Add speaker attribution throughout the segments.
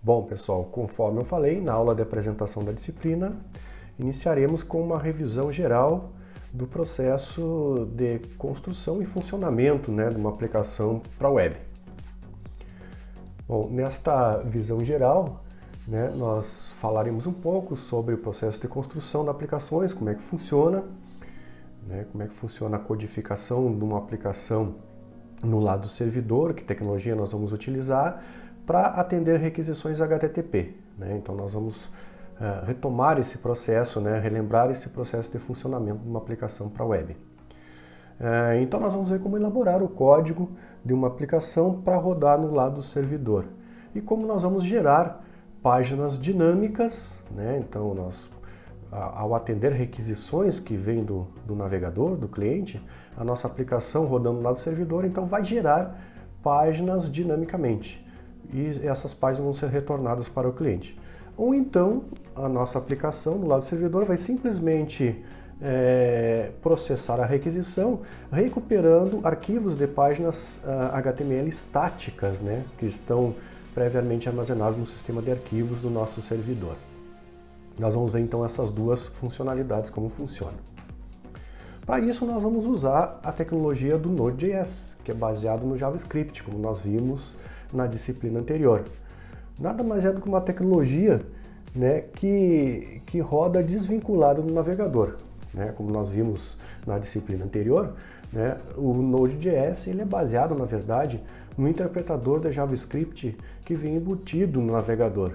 Speaker 1: Bom, pessoal, conforme eu falei, na aula de apresentação da disciplina, iniciaremos com uma revisão geral do processo de construção e funcionamento, de uma aplicação para a web. Bom, nesta visão geral, nós falaremos um pouco sobre o processo de construção de aplicações, como é que funciona, como é que funciona a codificação de uma aplicação no lado servidor, que tecnologia nós vamos utilizar para atender requisições HTTP. Então nós vamos retomar esse processo, relembrar esse processo de funcionamento de uma aplicação para a web. Então nós vamos ver como elaborar o código de uma aplicação para rodar no lado servidor e como nós vamos gerar páginas dinâmicas, então nós, ao atender requisições que vêm do navegador, do cliente, a nossa aplicação rodando no lado servidor, então vai gerar páginas dinamicamente e essas páginas vão ser retornadas para o cliente. Ou então a nossa aplicação no lado servidor vai simplesmente processar a requisição, recuperando arquivos de páginas HTML estáticas, que estão previamente armazenados no sistema de arquivos do nosso servidor. Nós vamos ver então essas duas funcionalidades, como funcionam. Para isso nós vamos usar a tecnologia do Node.js, que é baseado no JavaScript, como nós vimos na disciplina anterior. Nada mais é do que uma tecnologia que roda desvinculada do navegador. Como nós vimos na disciplina anterior, o Node.js ele é baseado, na verdade, no interpretador de JavaScript que vem embutido no navegador.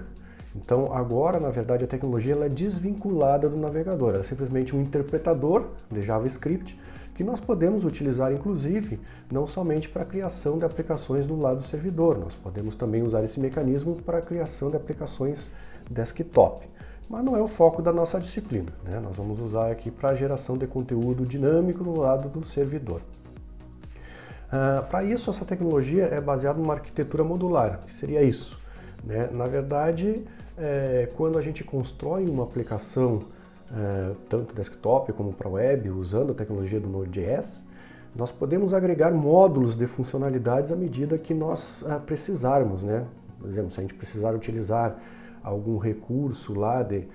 Speaker 1: Então, agora, na verdade, a tecnologia ela é desvinculada do navegador. Ela é simplesmente um interpretador de JavaScript que nós podemos utilizar, inclusive, não somente para a criação de aplicações no lado servidor. Nós podemos também usar esse mecanismo para a criação de aplicações desktop. Mas não é o foco da nossa disciplina. Nós vamos usar aqui para a geração de conteúdo dinâmico no lado do servidor. Para isso, essa tecnologia é baseada numa arquitetura modular. O que seria isso? Na verdade, quando a gente constrói uma aplicação, tanto desktop como para web, usando a tecnologia do Node.js, nós podemos agregar módulos de funcionalidades à medida que nós precisarmos. Por exemplo, se a gente precisar utilizar algum recurso lá de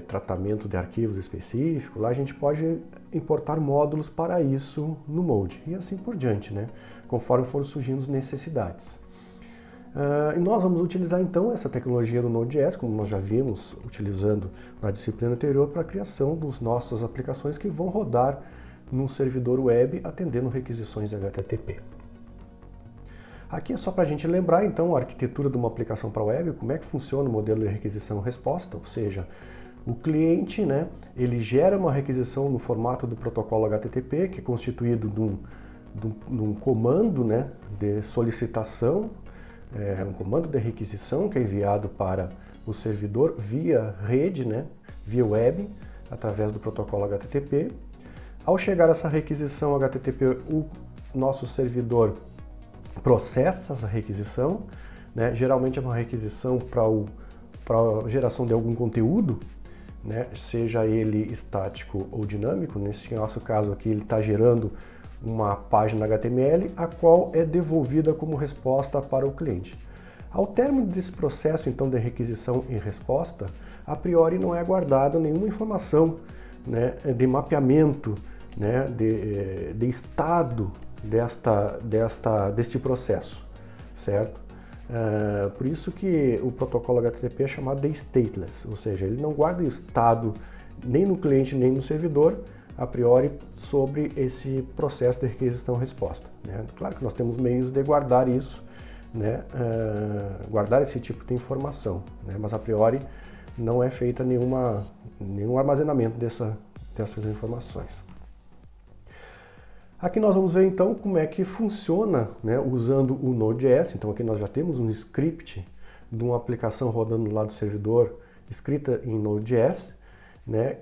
Speaker 1: tratamento de arquivos específico, lá a gente pode importar módulos para isso no Node e assim por diante, conforme forem surgindo as necessidades. E nós vamos utilizar então essa tecnologia do Node.js, como nós já vimos utilizando na disciplina anterior, para a criação das nossas aplicações que vão rodar num servidor web atendendo requisições HTTP. Aqui é só para a gente lembrar então a arquitetura de uma aplicação para web, como é que funciona o modelo de requisição-resposta, ou seja, o cliente ele gera uma requisição no formato do protocolo HTTP, que é constituído de um comando de solicitação, um comando de requisição que é enviado para o servidor via rede, via web, através do protocolo HTTP. Ao chegar essa requisição HTTP, o nosso servidor processa essa requisição, geralmente é uma requisição para a geração de algum conteúdo, seja ele estático ou dinâmico. Nesse nosso caso aqui ele está gerando uma página HTML, a qual é devolvida como resposta para o cliente. Ao término desse processo, então, de requisição e resposta, a priori não é guardada nenhuma informação de mapeamento, de estado deste processo, certo? Por isso que o protocolo HTTP é chamado de stateless, ou seja, ele não guarda o estado nem no cliente nem no servidor, a priori, sobre esse processo de requisição-resposta. Claro que nós temos meios de guardar isso, guardar esse tipo de informação, mas a priori não é feita nenhum armazenamento dessas informações. Aqui nós vamos ver então como é que funciona usando o Node.js. Então aqui nós já temos um script de uma aplicação rodando no lado servidor, escrita em Node.js,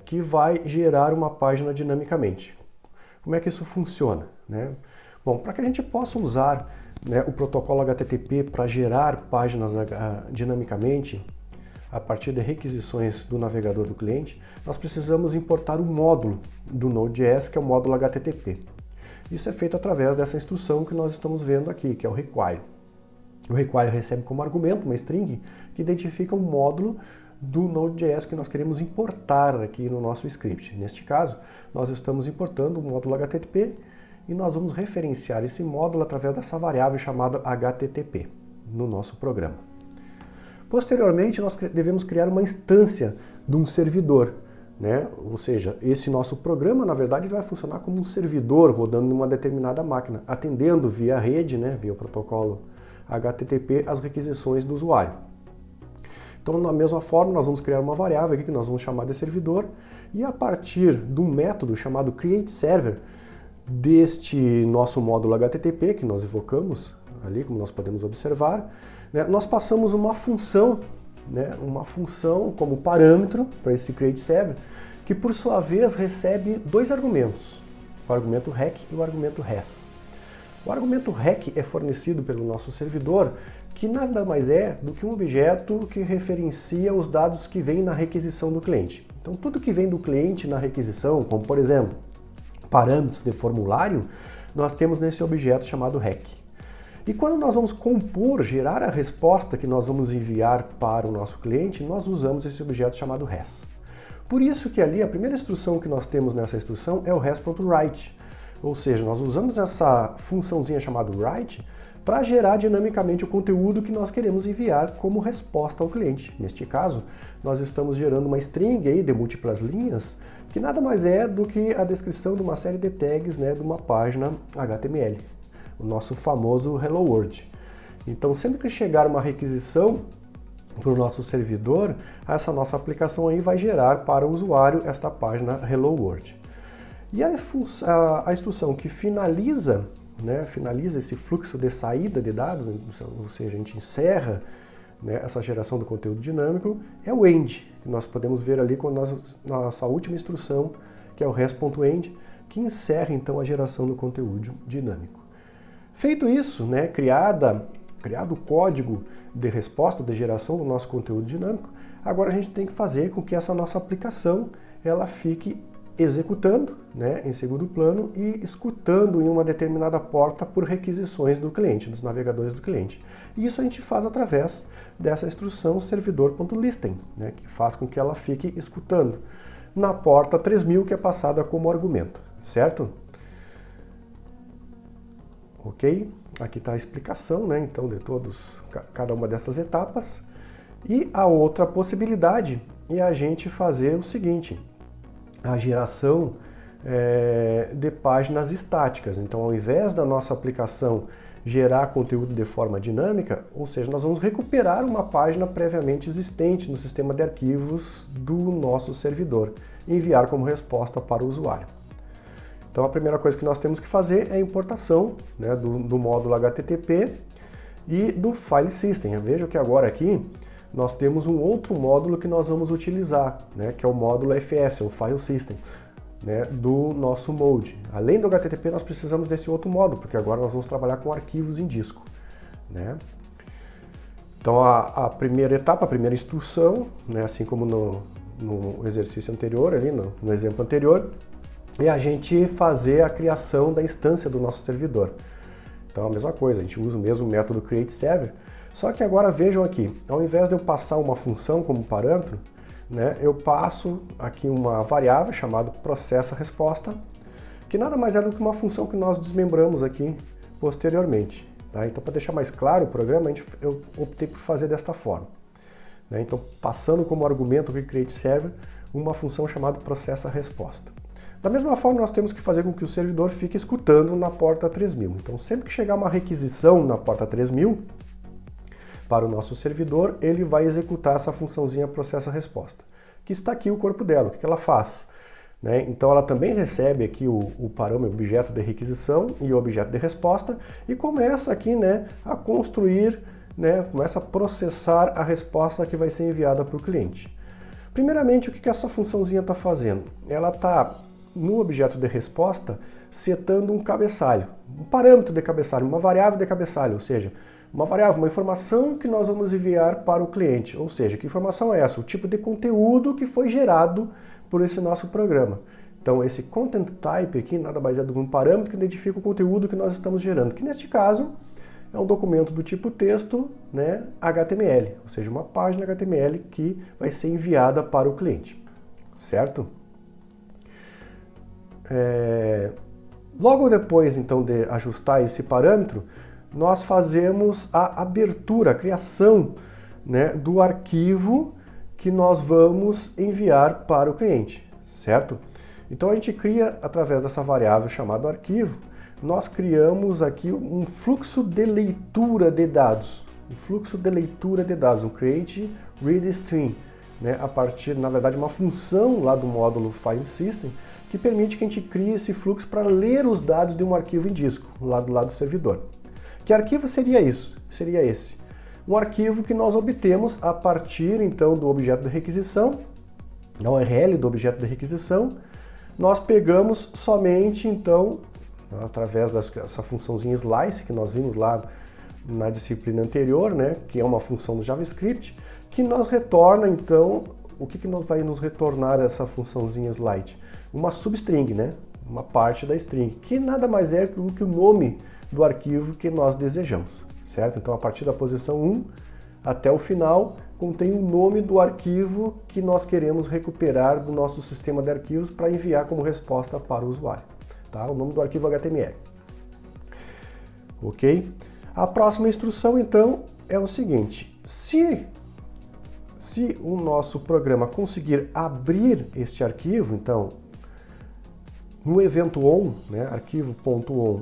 Speaker 1: que vai gerar uma página dinamicamente. Como é que isso funciona? Bom, para que a gente possa usar o protocolo HTTP para gerar páginas dinamicamente, a partir de requisições do navegador do cliente, nós precisamos importar um módulo do Node.js, que é o módulo HTTP. Isso é feito através dessa instrução que nós estamos vendo aqui, que é o require. O require recebe como argumento uma string que identifica um módulo do Node.js que nós queremos importar aqui no nosso script. Neste caso, nós estamos importando o módulo HTTP e nós vamos referenciar esse módulo através dessa variável chamada HTTP no nosso programa. Posteriormente, nós devemos criar uma instância de um servidor, né? Ou seja, esse nosso programa, na verdade, ele vai funcionar como um servidor rodando em uma determinada máquina, atendendo via rede, né? Via o protocolo HTTP, as requisições do usuário. Então, da mesma forma, nós vamos criar uma variável aqui que nós vamos chamar de servidor e a partir de um método chamado createServer deste nosso módulo HTTP que nós evocamos ali, como nós podemos observar, né, nós passamos uma função como parâmetro para esse createServer que, por sua vez, recebe dois argumentos, o argumento REC e o argumento RES. O argumento REC é fornecido pelo nosso servidor, que nada mais é do que um objeto que referencia os dados que vêm na requisição do cliente. Então, tudo que vem do cliente na requisição, como por exemplo, parâmetros de formulário, nós temos nesse objeto chamado REC. E quando nós vamos compor, gerar a resposta que nós vamos enviar para o nosso cliente, nós usamos esse objeto chamado RES. Por isso que ali a primeira instrução que nós temos nessa instrução é o res.write. Ou seja, nós usamos essa funçãozinha chamada write para gerar dinamicamente o conteúdo que nós queremos enviar como resposta ao cliente. Neste caso, nós estamos gerando uma string aí de múltiplas linhas, que nada mais é do que a descrição de uma série de tags, né, de uma página HTML, o nosso famoso Hello World. Então, sempre que chegar uma requisição para o nosso servidor, essa nossa aplicação aí vai gerar para o usuário esta página Hello World. E a instrução que finaliza esse fluxo de saída de dados, ou seja, a gente encerra, né, essa geração do conteúdo dinâmico, é o end, que nós podemos ver ali com a nossa última instrução, que é o res.end, que encerra então a geração do conteúdo dinâmico. Feito isso, né, criado o código de resposta, de geração do nosso conteúdo dinâmico, agora a gente tem que fazer com que essa nossa aplicação ela fique executando, né, em segundo plano e escutando em uma determinada porta por requisições do cliente, dos navegadores do cliente. E isso a gente faz através dessa instrução servidor.listen, né, que faz com que ela fique escutando na porta 3000 que é passada como argumento, certo? Ok? Aqui está a explicação, né, então, de cada uma dessas etapas. E a outra possibilidade é a gente fazer o seguinte: a geração de páginas estáticas. Então, ao invés da nossa aplicação gerar conteúdo de forma dinâmica, ou seja, nós vamos recuperar uma página previamente existente no sistema de arquivos do nosso servidor e enviar como resposta para o usuário. Então, a primeira coisa que nós temos que fazer é a importação, né, do módulo HTTP e do file system. Veja que agora aqui nós temos um outro módulo que nós vamos utilizar, né, que é o módulo FS, o File System, né, do nosso Mode. Além do HTTP, nós precisamos desse outro módulo, porque agora nós vamos trabalhar com arquivos em disco, né? Então, a primeira etapa, a primeira instrução, né, assim como no exercício anterior, ali no exemplo anterior, é a gente fazer a criação da instância do nosso servidor. Então, a mesma coisa, a gente usa o mesmo método createServer, só que agora vejam aqui, ao invés de eu passar uma função como parâmetro, né, eu passo aqui uma variável chamada processa-resposta, que nada mais é do que uma função que nós desmembramos aqui posteriormente. Tá? Então, para deixar mais claro o programa, eu optei por fazer desta forma. Né? Então, passando como argumento aqui createServer uma função chamada processa-resposta. Da mesma forma, nós temos que fazer com que o servidor fique escutando na porta 3000. Então, sempre que chegar uma requisição na porta 3000, para o nosso servidor, ele vai executar essa funçãozinha processa-resposta, que está aqui o corpo dela. O que ela faz? Né? Então, ela também recebe aqui o parâmetro objeto de requisição e o objeto de resposta e começa aqui, né, a construir, né, começa a processar a resposta que vai ser enviada para o cliente. Primeiramente, o que essa funçãozinha está fazendo? Ela está, no objeto de resposta, setando um cabeçalho, um parâmetro de cabeçalho, uma variável de cabeçalho, ou seja, uma variável, uma informação que nós vamos enviar para o cliente. Ou seja, que informação é essa? O tipo de conteúdo que foi gerado por esse nosso programa. Então, esse content type aqui nada mais é do que um parâmetro que identifica o conteúdo que nós estamos gerando, que neste caso é um documento do tipo texto, né, HTML, ou seja, uma página HTML que vai ser enviada para o cliente, certo? Logo depois, então, de ajustar esse parâmetro, nós fazemos a abertura, a criação, né, do arquivo que nós vamos enviar para o cliente, certo? Então a gente cria, através dessa variável chamada arquivo, nós criamos aqui um fluxo de leitura de dados, um create read stream, né, a partir, na verdade, uma função lá do módulo File System que permite que a gente crie esse fluxo para ler os dados de um arquivo em disco, lá do lado do servidor. Que arquivo seria isso? Seria esse. Um arquivo que nós obtemos a partir, então, do objeto de requisição, da URL do objeto de requisição. Nós pegamos somente, então, através dessa funçãozinha slice que nós vimos lá na disciplina anterior, né, que é uma função do JavaScript, que nos retorna, então, o que vai nos retornar essa funçãozinha slice? Uma substring, né, uma parte da string, que nada mais é do que o nome do arquivo que nós desejamos, certo? Então, a partir da posição 1 até o final, contém o nome do arquivo que nós queremos recuperar do nosso sistema de arquivos para enviar como resposta para o usuário. Tá? O nome do arquivo HTML. Ok? A próxima instrução, então, é o seguinte. Se o nosso programa conseguir abrir este arquivo, então, no evento on, né, arquivo.on,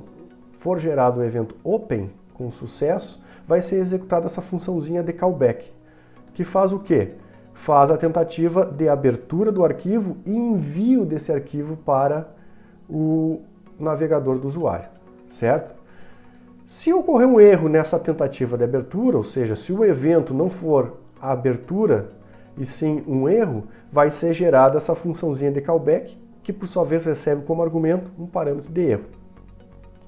Speaker 1: for gerado o evento open com sucesso, vai ser executada essa funçãozinha de callback, que faz o quê? Faz a tentativa de abertura do arquivo e envio desse arquivo para o navegador do usuário, certo? Se ocorrer um erro nessa tentativa de abertura, ou seja, se o evento não for a abertura e sim um erro, vai ser gerada essa funçãozinha de callback, que por sua vez recebe como argumento um parâmetro de erro.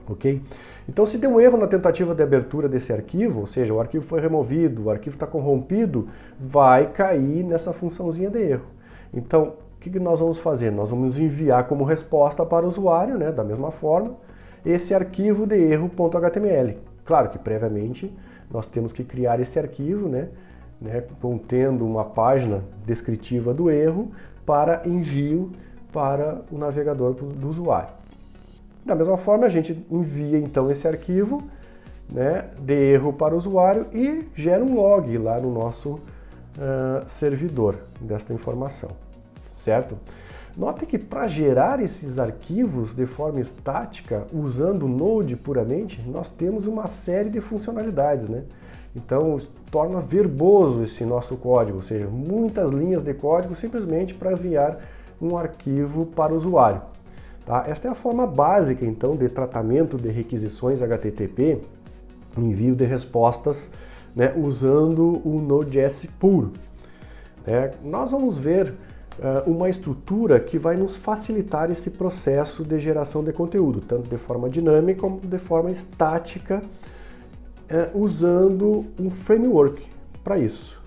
Speaker 1: Ok? Então, se deu um erro na tentativa de abertura desse arquivo, ou seja, o arquivo foi removido, o arquivo está corrompido, vai cair nessa funçãozinha de erro. Então, o que nós vamos fazer? Nós vamos enviar como resposta para o usuário, né, da mesma forma, esse arquivo de erro.html. Claro que previamente nós temos que criar esse arquivo, né, contendo uma página descritiva do erro para envio para o navegador do usuário. Da mesma forma, a gente envia então esse arquivo, né, de erro para o usuário e gera um log lá no nosso servidor desta informação, certo? Note que para gerar esses arquivos de forma estática, usando o Node puramente, nós temos uma série de funcionalidades, né? Então, torna verboso esse nosso código, ou seja, muitas linhas de código simplesmente para enviar um arquivo para o usuário. Tá? Esta é a forma básica, então, de tratamento de requisições HTTP, envio de respostas, né, usando o Node.js puro. Nós vamos ver uma estrutura que vai nos facilitar esse processo de geração de conteúdo, tanto de forma dinâmica como de forma estática, usando um framework para isso,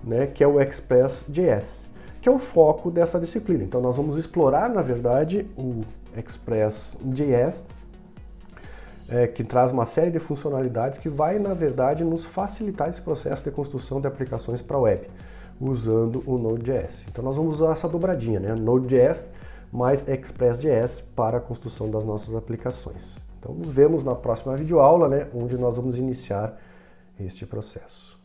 Speaker 1: né, que é o Express.js, que é o foco dessa disciplina. Então nós vamos explorar, na verdade, o Express.js, que traz uma série de funcionalidades que vai, na verdade, nos facilitar esse processo de construção de aplicações para a web, usando o Node.js. Então nós vamos usar essa dobradinha, né? Node.js mais Express.js para a construção das nossas aplicações. Então nos vemos na próxima videoaula, né, onde nós vamos iniciar este processo.